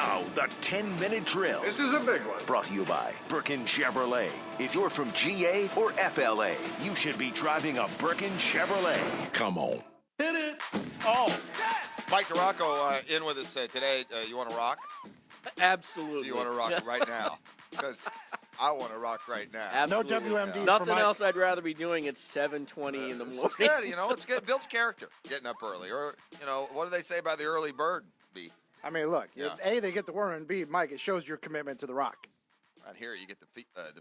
Now, the 10-minute drill. This is a big one. Brought to you by Burkins Chevrolet. If you're from GA or FLA, you should be driving a Burkins Chevrolet. Come on. Hit it. Oh. Mike DeRocco in with us today. You want to rock? Absolutely. Do you want to rock right now? Because I want to rock right now. Absolutely. No WMD. Nothing else I'd rather be doing at 7:20 in the morning. It's good. It's good. Builds character getting up early. Or, what do they say about the early bird, B? I mean, look, Yeah. A, they get the worm, and B, Mike, it shows your commitment to the rock. Right here, you get the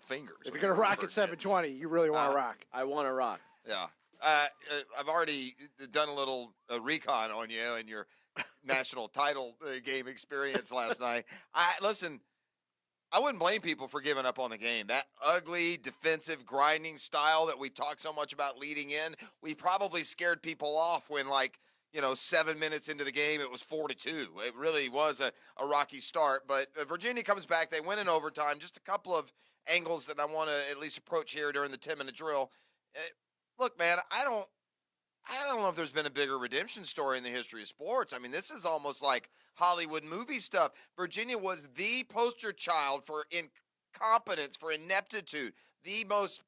fingers. If you're going to rock at 7:20, you really want to rock. I want to rock. Yeah. I've already done a little recon on you and your national title game experience last night. Listen, I wouldn't blame people for giving up on the game. That ugly, defensive, grinding style that we talk so much about leading in, we probably scared people off when, 7 minutes into the game, it was 4-2. It really was a rocky start. But Virginia comes back. They win in overtime. Just a couple of angles that I want to at least approach here during the 10-minute drill. Look, man, I don't know if there's been a bigger redemption story in the history of sports. I mean, this is almost like Hollywood movie stuff. Virginia was the poster child for incompetence, for ineptitude, the most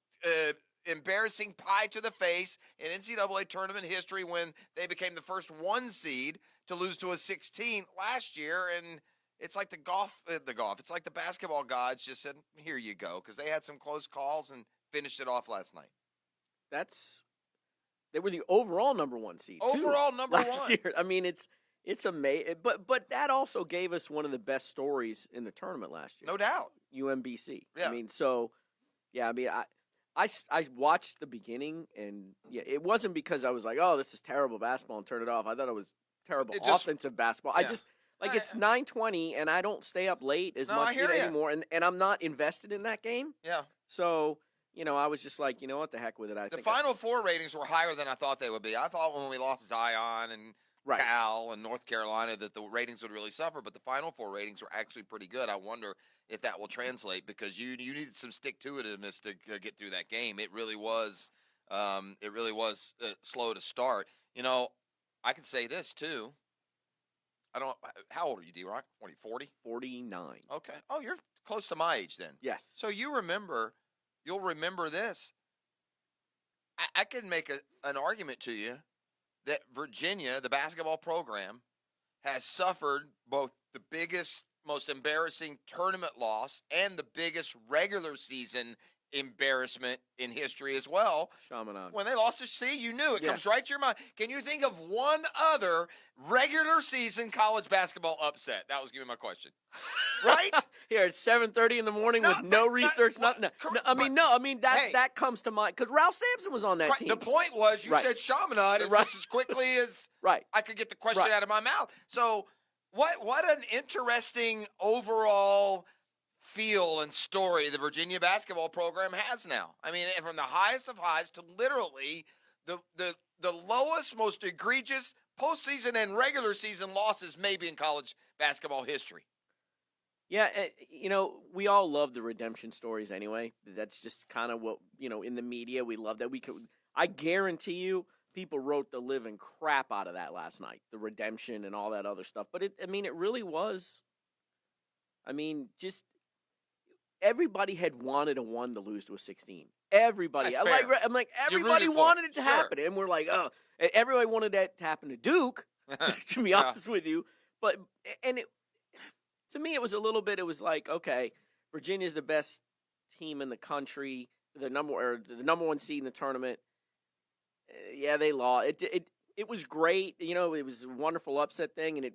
embarrassing pie to the face in NCAA tournament history when they became the first 1 seed to lose to a 16 last year. And it's like it's like the basketball gods just said, here you go, because they had some close calls and finished it off last night. They were the overall number 1 seed. Overall number last 1 year. I mean, it's amazing. But that also gave us one of the best stories in the tournament last year. No doubt. UMBC. Yeah. I mean, I watched the beginning, and it wasn't because I was like, oh, this is terrible basketball and turn it off. I thought it was terrible offensive basketball. Yeah. It's 9:20, and I don't stay up late as much anymore, and I'm not invested in that game. Yeah. So, I was just like, what the heck with it. The Final Four ratings were higher than I thought they would be. I thought when we lost Zion and Cal and North Carolina that the ratings would really suffer, but the Final Four ratings were actually pretty good. I wonder if that will translate because you needed some stick-to-itiveness to get through that game. It really was slow to start. I can say this too. How old are you, D-Rock? 40? 49. Okay. Oh, you're close to my age then. Yes. So you'll remember this. I can make an argument to you that Virginia, the basketball program, has suffered both the biggest, most embarrassing tournament loss and the biggest regular season embarrassment in history as well. Chaminade. When they lost to C, you knew. It comes right to your mind. Can you think of one other regular season college basketball upset? That was going to be my question. Right? Here at 7:30 in the morning with no research, nothing. That comes to mind because Ralph Sampson was on that team. The point was you said Chaminade just as quickly as I could get the question out of my mouth. So what an interesting overall feel and story the Virginia basketball program has now. I mean, from the highest of highs to literally the lowest, most egregious postseason and regular season losses maybe in college basketball history. Yeah, we all love the redemption stories anyway. That's just kind of what, in the media, we love that. I guarantee you people wrote the living crap out of that last night, the redemption and all that other stuff. But it really was, just everybody had wanted a 1 to lose to a 16. Everybody. Everybody wanted it to happen. And we're like, oh, and everybody wanted that to happen to Duke, to be honest with you. But, to me, it was a little bit, it was like, okay, Virginia's the best team in the country, the number 1 seed in the tournament. Yeah, they lost. It was great. It was a wonderful upset thing, and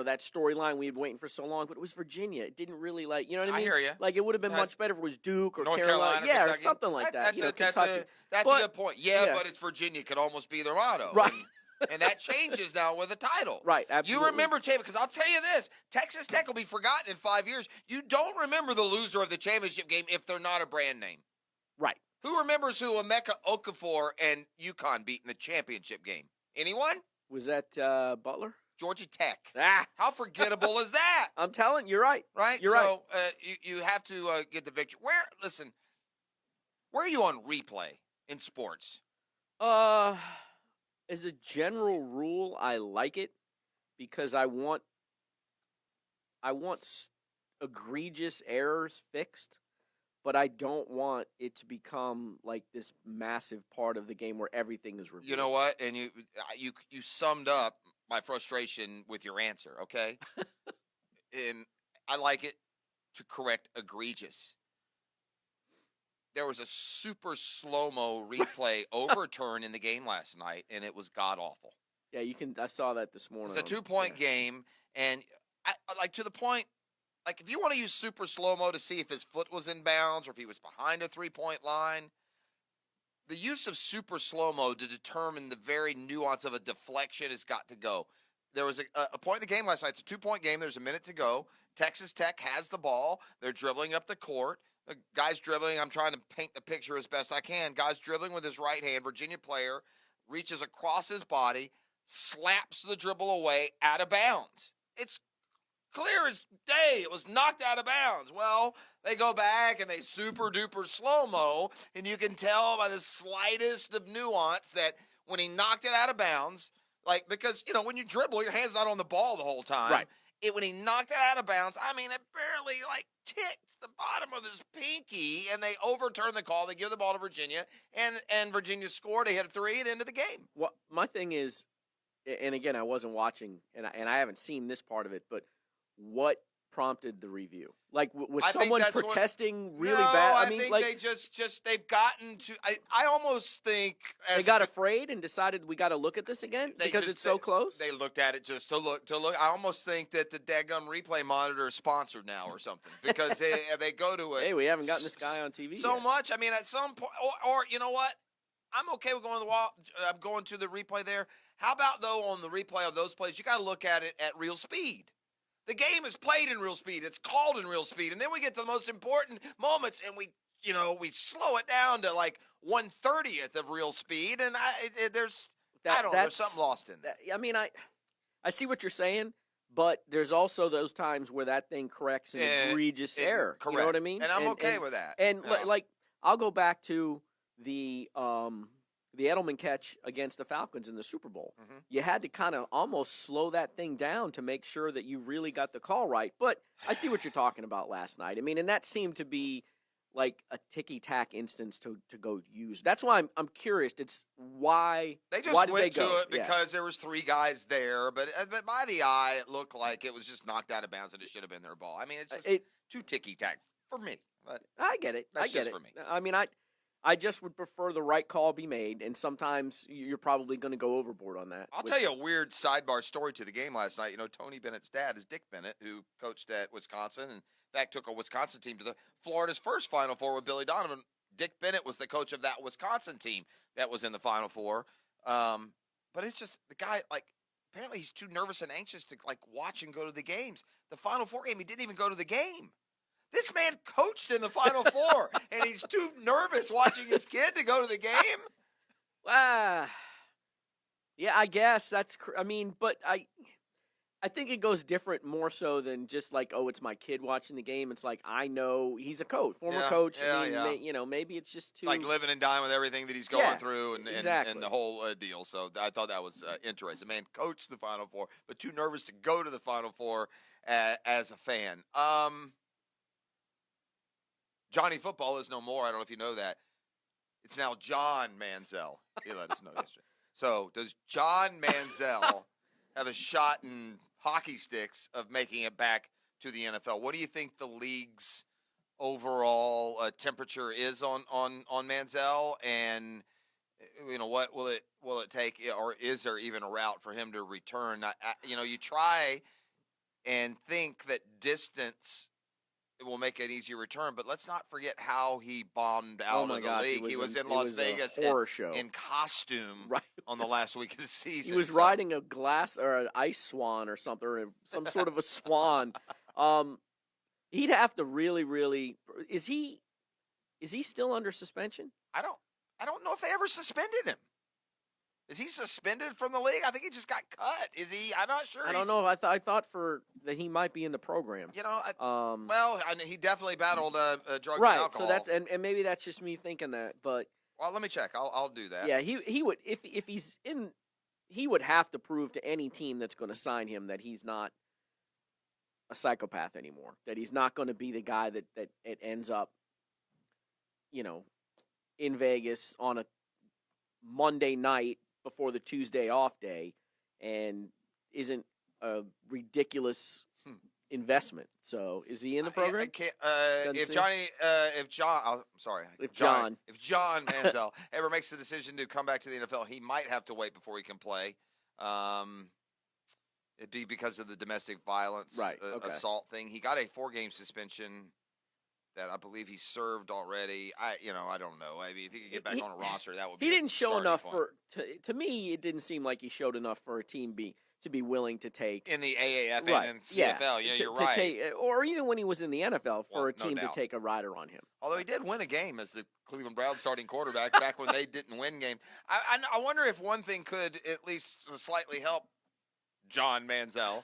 that storyline we had waiting for so long, but it was Virginia. It didn't really what I mean? I hear you. Like, it would have been much better if it was Duke or North Carolina. Yeah, Kentucky. or something like that. That's a good point. Yeah, but it's Virginia could almost be their motto. Right. And that changes now with a title. Right, absolutely. You remember, because I'll tell you this, Texas Tech will be forgotten in 5 years. You don't remember the loser of the championship game if they're not a brand name. Right. Who remembers who Emeka Okafor and UConn beat in the championship game? Anyone? Was that Butler? Georgia Tech. Ah. How forgettable is that? I'm telling you, you're right. Right? You're right. So you have to get the victory. Where are you on replay in sports? As a general rule, I like it because I want egregious errors fixed, but I don't want it to become like this massive part of the game where everything is reviewed. You know what? And you summed up my frustration with your answer, okay? And I like it to correct egregious. There was a super slow-mo replay overturn in the game last night, and it was god-awful. Yeah, I saw that this morning. It's a 2-point game, and to the point, like if you want to use super slow-mo to see if his foot was in bounds or if he was behind a 3-point line, the use of super slow-mo to determine the very nuance of a deflection has got to go. There was a point in the game last night. It's a 2-point game. There's a minute to go. Texas Tech has the ball. They're dribbling up the court. The guy's dribbling. I'm trying to paint the picture as best I can. Guy's dribbling with his right hand. Virginia player reaches across his body, slaps the dribble away out of bounds. It's clear as day. It was knocked out of bounds. Well, they go back and they super duper slow-mo, and you can tell by the slightest of nuance that when he knocked it out of bounds, like, because, when you dribble, your hand's not on the ball the whole time. Right. When he knocked it out of bounds, I mean, it barely, ticked the bottom of his pinky, and they overturned the call. They give the ball to Virginia, and Virginia scored. They hit a 3 and ended the game. Well, my thing is, and again, I wasn't watching, and I haven't seen this part of it, but what prompted the review? Like, was someone protesting really bad? I mean, think they just they've gotten to. I almost think they got afraid and decided we got to look at this again because it's so close. They looked at it just to look. I almost think that the daggum replay monitor is sponsored now or something because they go to it. Hey, we haven't gotten this guy on TV so yet. much. I mean, at some point, or you know what? I'm okay with going to the wall. I'm going to the replay there. How about though on the replay of those plays, you got to look at it at real speed. The game is played in real speed. It's called in real speed. And then we get to the most important moments, and we slow it down to like 1/30th of real speed. And there's something lost in that. I mean, I see what you're saying, but there's also those times where that thing corrects an egregious error. Correct. You know what I mean? And I'm okay with that. And I'll go back to the Edelman catch against the Falcons in the Super Bowl. Mm-hmm. You had to kind of almost slow that thing down to make sure that you really got the call right. But I see what you're talking about last night. I mean, and that seemed to be like a ticky-tack instance to go use. That's why I'm curious. It's why they just why did went they go? to it because there was 3 guys there. But by the eye, it looked like it was just knocked out of bounds and it should have been their ball. I mean, it's just too ticky-tack for me. But I get it. That's just for me. I mean, I just would prefer the right call be made, and sometimes you're probably going to go overboard on that. I'll tell you a weird sidebar story to the game last night. Tony Bennett's dad is Dick Bennett, who coached at Wisconsin, and in fact took a Wisconsin team to the Florida's first Final Four with Billy Donovan. Dick Bennett was the coach of that Wisconsin team that was in the Final Four. But it's just the guy, apparently he's too nervous and anxious to, watch and go to the games. The Final Four game, he didn't even go to the game. This man coached in the Final Four, and he's too nervous watching his kid to go to the game? Yeah, I guess that's – I mean, but I think it goes different more so than just it's my kid watching the game. It's like I know he's a coach, former coach. Maybe it's just too – like living and dying with everything that he's going through and the whole deal. So I thought that was interesting. Man coached the Final Four, but too nervous to go to the Final Four as a fan. Johnny Football is no more. I don't know if you know that. It's now John Manziel. He let us know yesterday. So does John Manziel have a shot in hockey sticks of making it back to the NFL? What do you think the league's overall temperature is on Manziel? And what will it take, or is there even a route for him to return? You try and think that distance it will make an easier return, but let's not forget how he bombed out of the league. He was in Las Vegas in costume on the last week of the season. He was riding a glass or an ice swan or something, or some sort of a swan. He'd have to really, really. Is he still under suspension? I don't know if they ever suspended him. Is he suspended from the league? I think he just got cut. Is he? I'm not sure. I don't know. I thought that he might be in the program. He definitely battled drugs and alcohol. So that's and maybe that's just me thinking that. But let me check. I'll do that. Yeah, he would if he's in. He would have to prove to any team that's going to sign him that he's not a psychopath anymore. That he's not going to be the guy that it ends up, in Vegas on a Monday night before the Tuesday off day, and isn't a ridiculous investment. So is he in the program? I can't, if John Manziel ever makes the decision to come back to the NFL, he might have to wait before he can play. It'd be because of the domestic violence assault thing. He got a 4-game suspension that I believe he served already. I don't know. I mean, if he could get back on a roster, that would be. He didn't show enough point. to me. It didn't seem like he showed enough for a team to be willing to take in the AAF right. and CFL. Yeah, you're right. Take, or even when he was in the NFL for a team to take a rider on him. Although he did win a game as the Cleveland Browns starting quarterback back when they didn't win games. I wonder if one thing could at least slightly help John Manziel.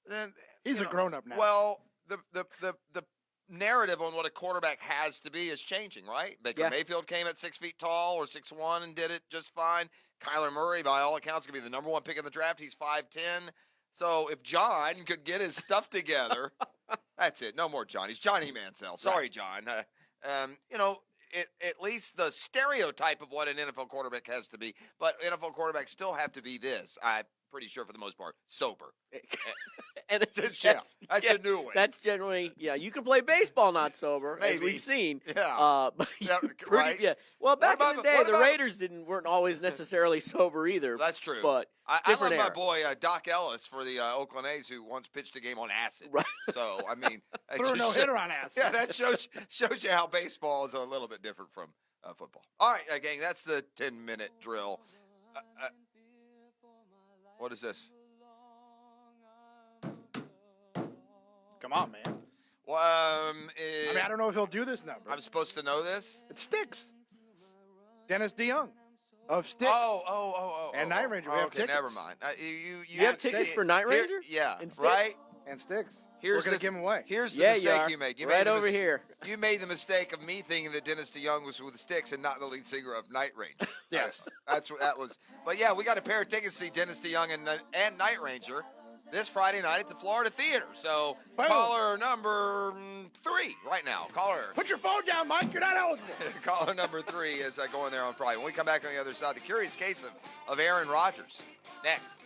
Then He's a grown-up now. Well, the narrative on what a quarterback has to be is changing, right? Baker Mayfield came at 6 feet tall or 6'1" and did it just fine. Kyler Murray, by all accounts, could be the number 1 pick in the draft. He's 5'10". So if John could get his stuff together, that's it. No more John. He's Johnny Manziel. Sorry, John. At least the stereotype of what an NFL quarterback has to be, but NFL quarterbacks still have to be this. I'm pretty sure for the most part, sober. And that's a new one. That's generally, you can play baseball not sober, as we've seen. Yeah. Right? Yeah. Well, back in the day, the Raiders weren't always necessarily sober either. That's true. But I love my boy Doc Ellis for the Oakland A's, who once pitched a game on acid. Right. So, I mean. Threw a no-hitter on acid. Yeah, that shows you how baseball is a little bit different from football. All right, gang, that's the 10-minute drill. What is this? Come on, man. Well, I don't know if he'll do this number. I'm supposed to know this? It Sticks. Dennis DeYoung of Sticks. And Night Ranger. We have okay, tickets. never mind. You have tickets for Night Ranger? Yeah, and right? And Sticks. We're going to give them away. Here's the mistake you made. Right over here. You made the mistake of me thinking that Dennis DeYoung was with Sticks and not the lead singer of Night Ranger. Yes. That's what that was. But yeah, we got a pair of tickets to see Dennis DeYoung and Night Ranger this Friday night at the Florida Theater. So caller number 3 right now. Caller. Put your phone down, Mike. You're not eligible. Caller number 3 is going there on Friday. When we come back on the other side, the curious case of Aaron Rodgers. Next.